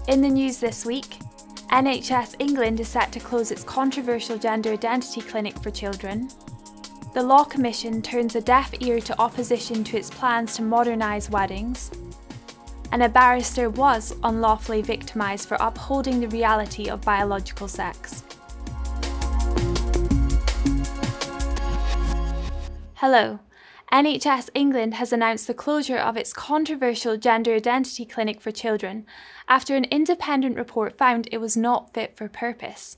In the news this week, NHS England is set to close its controversial gender identity clinic for children. The Law Commission turns a deaf ear to opposition to its plans to modernise weddings. And a barrister was unlawfully victimised for upholding the reality of biological sex. Hello. NHS England has announced the closure of its controversial gender identity clinic for children after an independent report found it was not fit for purpose.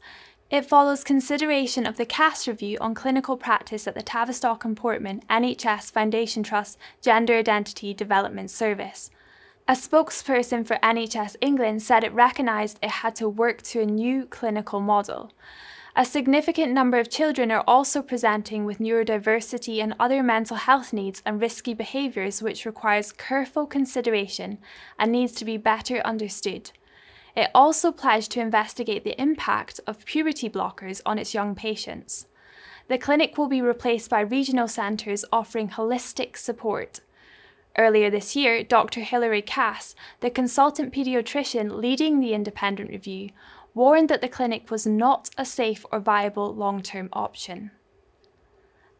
It follows consideration of the cast review on clinical practice at the Tavistock and Portman NHS Foundation Trust Gender Identity Development Service. A spokesperson for NHS England said it recognised it had to work to a new clinical model. A significant number of children are also presenting with neurodiversity and other mental health needs and risky behaviours which requires careful consideration and needs to be better understood. It also pledged to investigate the impact of puberty blockers on its young patients. The clinic will be replaced by regional centres offering holistic support. Earlier this year, Dr. Hilary Cass, the consultant paediatrician leading the independent review, warned that the clinic was not a safe or viable long-term option.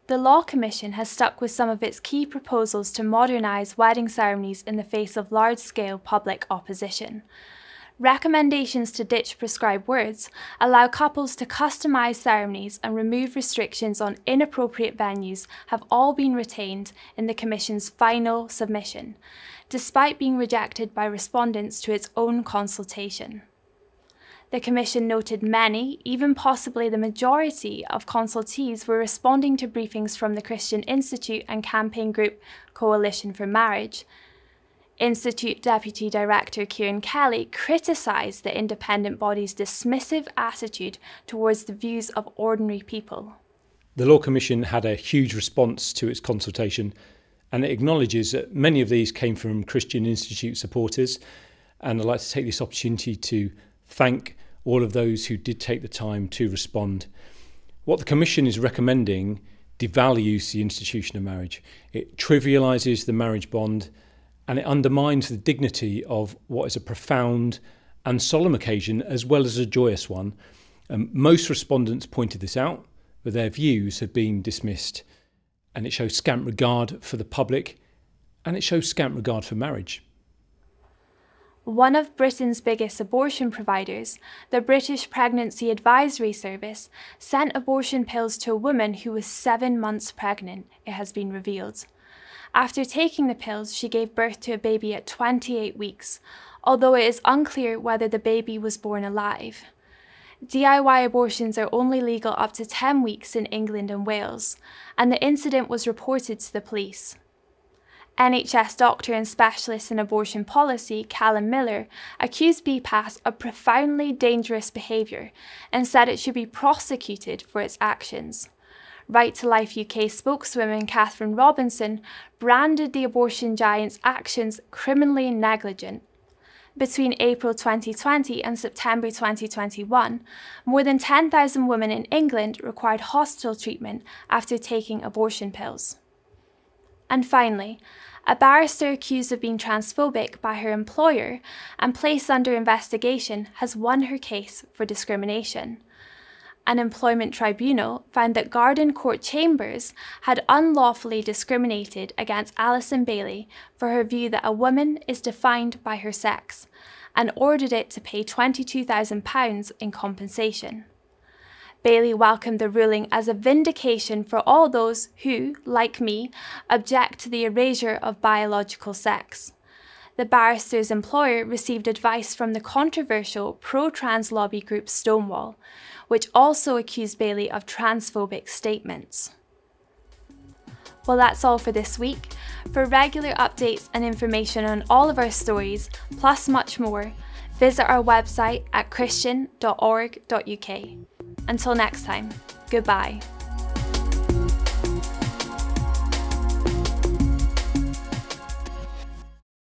The Law Commission has stuck with some of its key proposals to modernise wedding ceremonies in the face of large-scale public opposition. Recommendations to ditch prescribed words, allow couples to customise ceremonies and remove restrictions on inappropriate venues have all been retained in the Commission's final submission, despite being rejected by respondents to its own consultation. The Commission noted many, even possibly the majority, of consultees were responding to briefings from the Christian Institute and campaign group Coalition for Marriage. Institute Deputy Director Kieran Kelly criticised the independent body's dismissive attitude towards the views of ordinary people. The Law Commission had a huge response to its consultation, and it acknowledges that many of these came from Christian Institute supporters, and I'd like to take this opportunity to thank all of those who did take the time to respond. What the Commission is recommending devalues the institution of marriage. It trivialises the marriage bond, and it undermines the dignity of what is a profound and solemn occasion as well as a joyous one. Most respondents pointed this out, but their views have been dismissed, and it shows scant regard for the public, and it shows scant regard for marriage. One of Britain's biggest abortion providers, the British Pregnancy Advisory Service, sent abortion pills to a woman who was 7 months pregnant, it has been revealed. After taking the pills, she gave birth to a baby at 28 weeks, although it is unclear whether the baby was born alive. DIY abortions are only legal up to 10 weeks in England and Wales, and the incident was reported to the police. NHS doctor and specialist in abortion policy Callum Miller accused BPAS of profoundly dangerous behaviour and said it should be prosecuted for its actions. Right to Life UK spokeswoman Catherine Robinson branded the abortion giant's actions criminally negligent. Between April 2020 and September 2021, more than 10,000 women in England required hospital treatment after taking abortion pills. And finally, a barrister accused of being transphobic by her employer and placed under investigation has won her case for discrimination. An employment tribunal found that Garden Court Chambers had unlawfully discriminated against Alison Bailey for her view that a woman is defined by her sex, and ordered it to pay £22,000 in compensation. Bailey welcomed the ruling as a vindication for all those who, like me, object to the erasure of biological sex. The barrister's employer received advice from the controversial pro-trans lobby group Stonewall, which also accused Bailey of transphobic statements. Well, that's all for this week. For regular updates and information on all of our stories, plus much more, visit our website at christian.org.uk. Until next time, goodbye.